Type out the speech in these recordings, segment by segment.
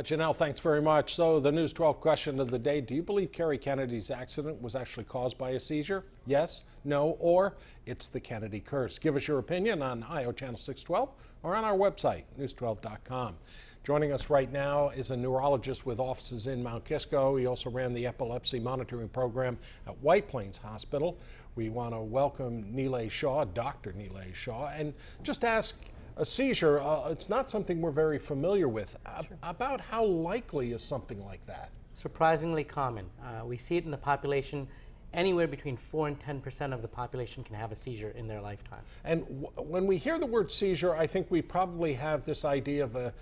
Janelle, thanks very much. So the News 12 question of the day, do you believe Kerry Kennedy's accident was actually caused by a seizure? Yes, no, or it's the Kennedy curse? Give us your opinion on IO Channel 612 or on our website, news12.com. Joining us right now is a neurologist with offices in Mount Kisco. He also ran the epilepsy monitoring program at White Plains Hospital. We want to welcome Nilay Shah, Dr. Nilay Shah, and just ask, a seizure, it's not something we're very familiar with. Sure. About how likely is something like that? Surprisingly common. We see it in the population. Anywhere between 4 and 10% of the population can have a seizure in their lifetime. And when we hear the word seizure, I think we probably have this idea of a,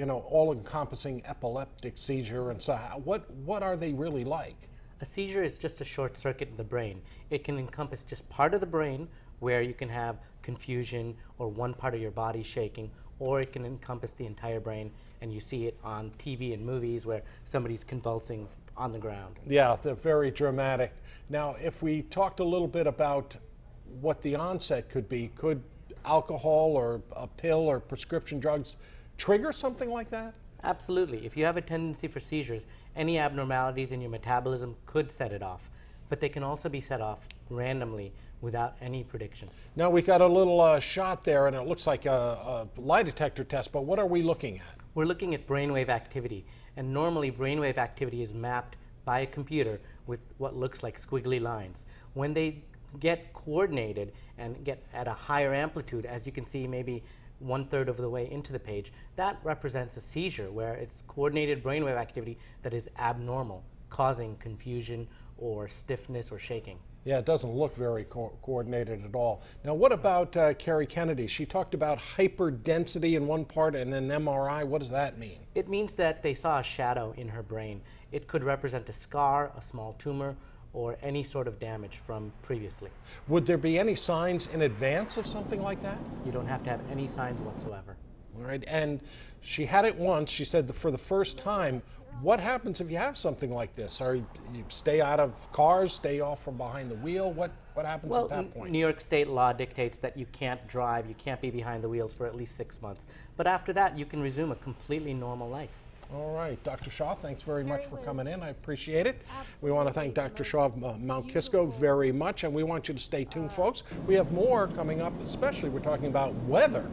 all-encompassing epileptic seizure. And so what are they really like? A seizure is just a short circuit in the brain. It can encompass just part of the brain where you can have confusion or one part of your body shaking, or it can encompass the entire brain, and you see it on TV and movies where somebody's convulsing on the ground. Yeah, they're very dramatic. Now, if we talked a little bit about what the onset could be, could alcohol or a pill or prescription drugs trigger something like that? Absolutely. If you have a tendency for seizures, any abnormalities in your metabolism could set it off, but they can also be set off randomly without any prediction. Now, we got a little shot there, and it looks like a lie detector test, but what are we looking at? We're looking at brainwave activity, and normally brainwave activity is mapped by a computer with what looks like squiggly lines. When they get coordinated and get at a higher amplitude, as you can see maybe 1/3 of the way into the page, that represents a seizure where it's coordinated brainwave activity that is abnormal, causing confusion or stiffness or shaking. Yeah, it doesn't look very coordinated at all. Now, what about Kerry Kennedy? She talked about hyperdensity in one part and an MRI. What does that mean? It means that they saw a shadow in her brain. It could represent a scar, a small tumor, or any sort of damage from previously. Would there be any signs in advance of something like that? You don't have to have any signs whatsoever. All right, and she had it once. She said for the first time. What happens if you have something like this? You stay out of cars, stay off from behind the wheel? What happens at that point? New York state law dictates that you can't drive, you can't be behind the wheels for at least 6 months. But after that, you can resume a completely normal life. All right, Dr. Shah, thanks very much for coming in. I appreciate it. Absolutely. We want to thank Dr. Shah of Mount Kisco very much, and we want you to stay tuned, folks. We have more coming up, especially we're talking about weather